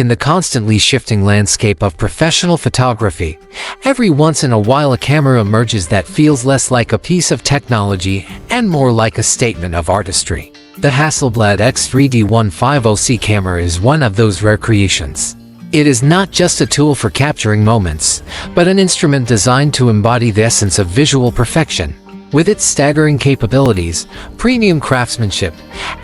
In the constantly shifting landscape of professional photography, every once in a while a camera emerges that feels less like a piece of technology and more like a statement of artistry. The Hasselblad X3D 350C camera is one of those rare creations. It is not just a tool for capturing moments, but an instrument designed to embody the essence of visual perfection. With its staggering capabilities, premium craftsmanship,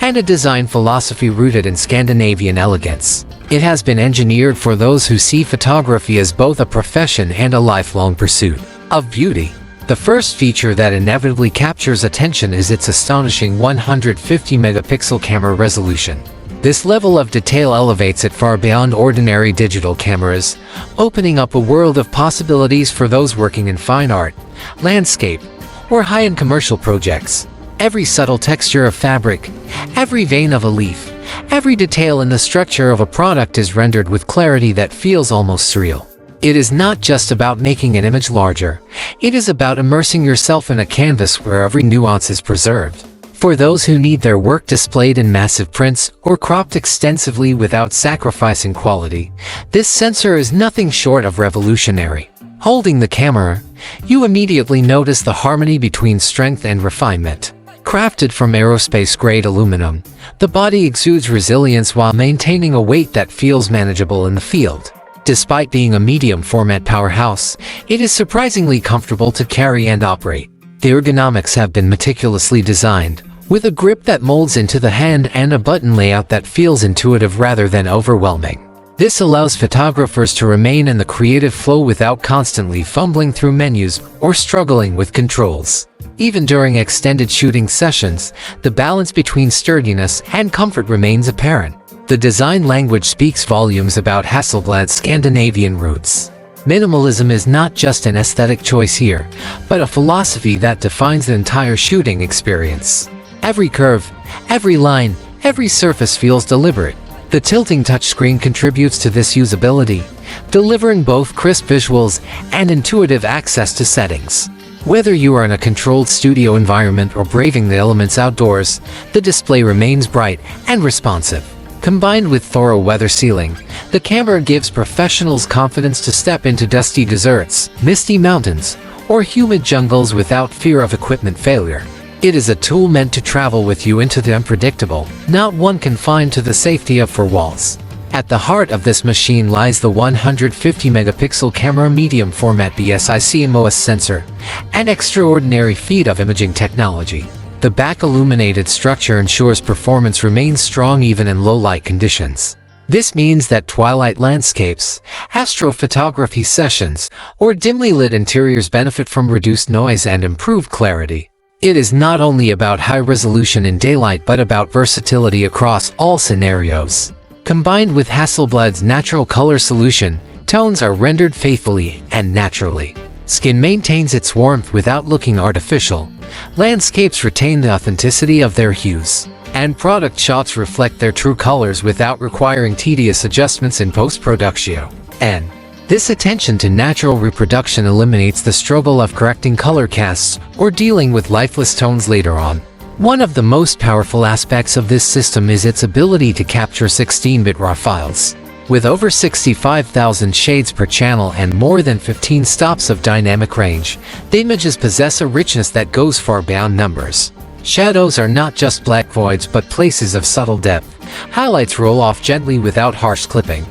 and a design philosophy rooted in Scandinavian elegance, it has been engineered for those who see photography as both a profession and a lifelong pursuit of beauty. The first feature that inevitably captures attention is its astonishing 150-megapixel camera resolution. This level of detail elevates it far beyond ordinary digital cameras, opening up a world of possibilities for those working in fine art, landscape, or high-end commercial projects. Every subtle texture of fabric, every vein of a leaf, every detail in the structure of a product is rendered with clarity that feels almost surreal. It is not just about making an image larger, it is about immersing yourself in a canvas where every nuance is preserved. For those who need their work displayed in massive prints or cropped extensively without sacrificing quality, this sensor is nothing short of revolutionary. Holding the camera, you immediately notice the harmony between strength and refinement. Crafted from aerospace-grade aluminum, the body exudes resilience while maintaining a weight that feels manageable in the field. Despite being a medium-format powerhouse, it is surprisingly comfortable to carry and operate. The ergonomics have been meticulously designed, with a grip that molds into the hand and a button layout that feels intuitive rather than overwhelming. This allows photographers to remain in the creative flow without constantly fumbling through menus or struggling with controls. Even during extended shooting sessions, the balance between sturdiness and comfort remains apparent. The design language speaks volumes about Hasselblad's Scandinavian roots. Minimalism is not just an aesthetic choice here, but a philosophy that defines the entire shooting experience. Every curve, every line, every surface feels deliberate. The tilting touchscreen contributes to this usability, delivering both crisp visuals and intuitive access to settings. Whether you are in a controlled studio environment or braving the elements outdoors, the display remains bright and responsive. Combined with thorough weather sealing, the camera gives professionals confidence to step into dusty deserts, misty mountains, or humid jungles without fear of equipment failure. It is a tool meant to travel with you into the unpredictable, not one confined to the safety of four walls. At the heart of this machine lies the 150-megapixel camera medium-format BSI-CMOS sensor, an extraordinary feat of imaging technology. The back-illuminated structure ensures performance remains strong even in low-light conditions. This means that twilight landscapes, astrophotography sessions, or dimly lit interiors benefit from reduced noise and improved clarity. It is not only about high resolution in daylight but about versatility across all scenarios. Combined with Hasselblad's natural color solution, tones are rendered faithfully and naturally. Skin maintains its warmth without looking artificial. Landscapes retain the authenticity of their hues. And product shots reflect their true colors without requiring tedious adjustments in post-production. And this attention to natural reproduction eliminates the struggle of correcting color casts or dealing with lifeless tones later on. One of the most powerful aspects of this system is its ability to capture 16-bit RAW files. With over 65,000 shades per channel and more than 15 stops of dynamic range, the images possess a richness that goes far beyond numbers. Shadows are not just black voids but places of subtle depth. Highlights roll off gently without harsh clipping,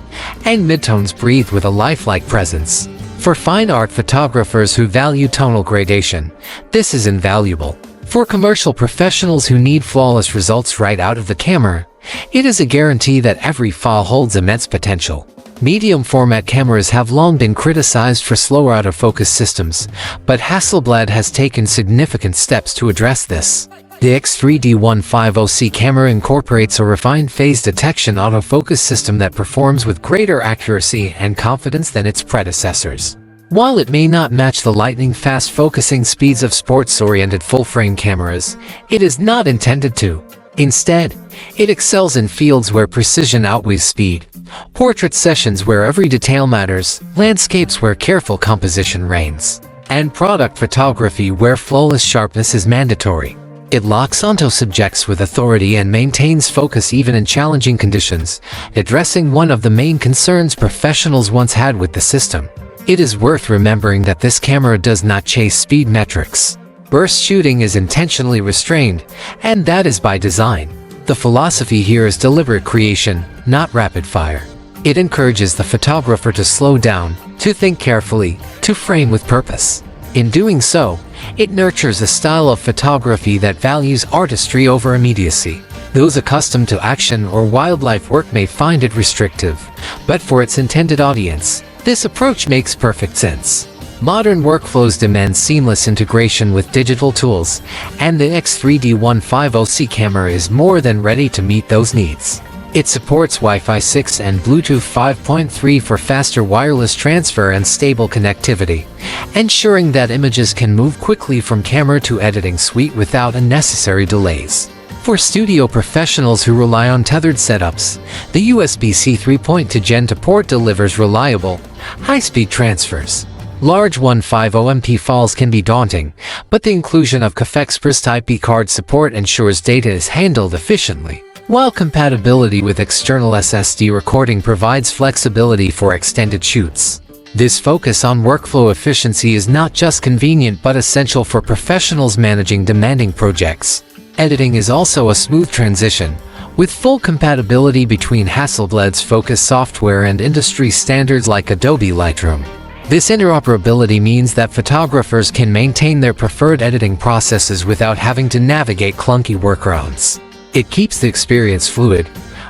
and midtones breathe with a lifelike presence. For fine art photographers who value tonal gradation, this is invaluable. For commercial professionals who need flawless results right out of the camera, it is a guarantee that every file holds immense potential. Medium-format cameras have long been criticized for slower out-of-focus systems, but Hasselblad has taken significant steps to address this. The X3D 350C camera incorporates a refined phase detection autofocus system that performs with greater accuracy and confidence than its predecessors. While it may not match the lightning-fast focusing speeds of sports-oriented full-frame cameras, it is not intended to. Instead, it excels in fields where precision outweighs speed, portrait sessions where every detail matters, landscapes where careful composition reigns, and product photography where flawless sharpness is mandatory. It locks onto subjects with authority and maintains focus even in challenging conditions, addressing one of the main concerns professionals once had with the system. It is worth remembering that this camera does not chase speed metrics. Burst shooting is intentionally restrained, and that is by design. The philosophy here is deliberate creation, not rapid fire. It encourages the photographer to slow down, to think carefully, to frame with purpose. In doing so, it nurtures a style of photography that values artistry over immediacy. Those accustomed to action or wildlife work may find it restrictive, but for its intended audience, this approach makes perfect sense. Modern workflows demand seamless integration with digital tools, and the X3D 350C camera is more than ready to meet those needs. It supports Wi-Fi 6 and Bluetooth 5.3 for faster wireless transfer and stable connectivity, ensuring that images can move quickly from camera to editing suite without unnecessary delays. For studio professionals who rely on tethered setups, the USB-C 3.2 Gen 2 port delivers reliable, high-speed transfers. Large 150MP files can be daunting, but the inclusion of CAF Express Type-B card support ensures data is handled efficiently, while compatibility with external SSD recording provides flexibility for extended shoots. This focus on workflow efficiency is not just convenient but essential for professionals managing demanding projects. Editing is also a smooth transition, with full compatibility between Hasselblad's Focus software and industry standards like Adobe Lightroom. This interoperability means that photographers can maintain their preferred editing processes without having to navigate clunky workarounds. It keeps the experience fluid,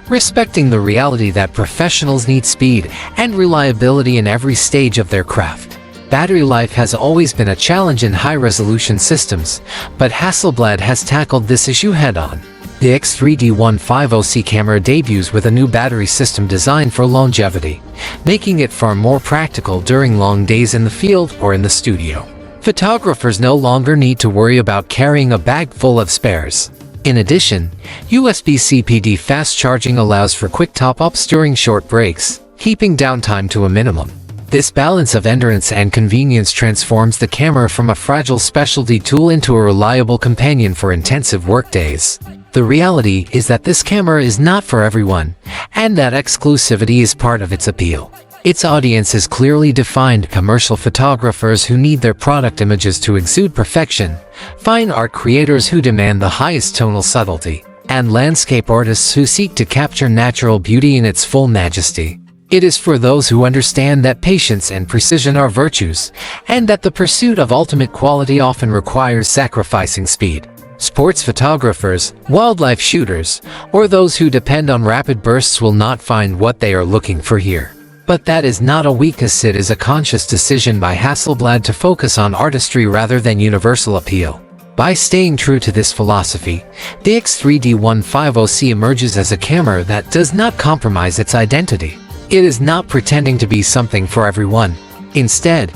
respecting the reality that professionals need speed and reliability in every stage of their craft. Battery life has always been a challenge in high-resolution systems, but Hasselblad has tackled this issue head-on. The X3D 350C camera debuts with a new battery system designed for longevity, making it far more practical during long days in the field or in the studio. Photographers no longer need to worry about carrying a bag full of spares. In addition, USB-C PD fast charging allows for quick top-ups during short breaks, keeping downtime to a minimum. This balance of endurance and convenience transforms the camera from a fragile specialty tool into a reliable companion for intensive workdays. The reality is that this camera is not for everyone, and that exclusivity is part of its appeal. Its audience is clearly defined: commercial photographers who need their product images to exude perfection, fine art creators who demand the highest tonal subtlety, and landscape artists who seek to capture natural beauty in its full majesty. It is for those who understand that patience and precision are virtues, and that the pursuit of ultimate quality often requires sacrificing speed. Sports photographers, wildlife shooters, or those who depend on rapid bursts will not find what they are looking for here. But that is not a weakness, it is a conscious decision by Hasselblad to focus on artistry rather than universal appeal. By staying true to this philosophy, the X3D 350C emerges as a camera that does not compromise its identity. It is not pretending to be something for everyone. Instead,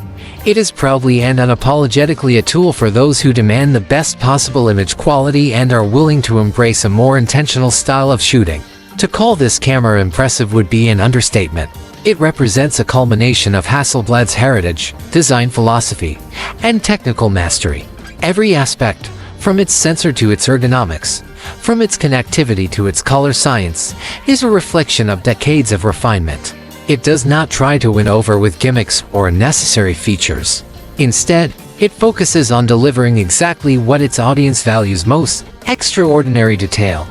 it is proudly and unapologetically a tool for those who demand the best possible image quality and are willing to embrace a more intentional style of shooting. To call this camera impressive would be an understatement. It represents a culmination of Hasselblad's heritage, design philosophy, and technical mastery. Every aspect, from its sensor to its ergonomics, from its connectivity to its color science, is a reflection of decades of refinement. It does not try to win over with gimmicks or unnecessary features. Instead, it focuses on delivering exactly what its audience values most: extraordinary detail,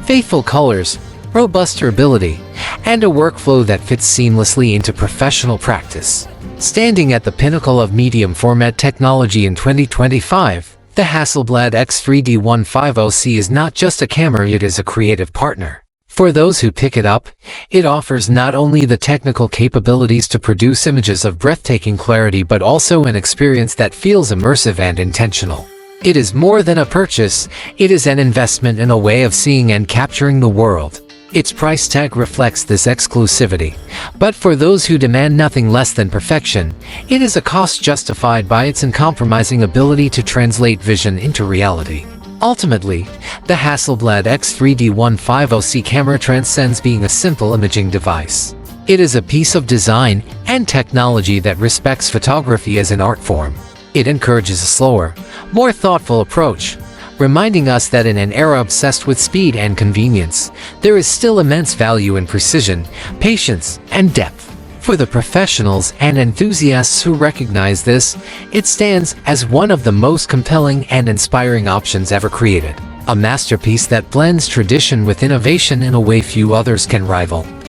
faithful colors, robust durability, and a workflow that fits seamlessly into professional practice. Standing at the pinnacle of medium format technology in 2025, the Hasselblad X3D 350C is not just a camera, it is a creative partner. For those who pick it up, it offers not only the technical capabilities to produce images of breathtaking clarity but also an experience that feels immersive and intentional. It is more than a purchase, it is an investment in a way of seeing and capturing the world. Its price tag reflects this exclusivity, but for those who demand nothing less than perfection, it is a cost justified by its uncompromising ability to translate vision into reality. Ultimately, the Hasselblad X3D 350C camera transcends being a simple imaging device. It is a piece of design and technology that respects photography as an art form. It encourages a slower, more thoughtful approach, reminding us that in an era obsessed with speed and convenience, there is still immense value in precision, patience, and depth. For the professionals and enthusiasts who recognize this, it stands as one of the most compelling and inspiring options ever created. A masterpiece that blends tradition with innovation in a way few others can rival.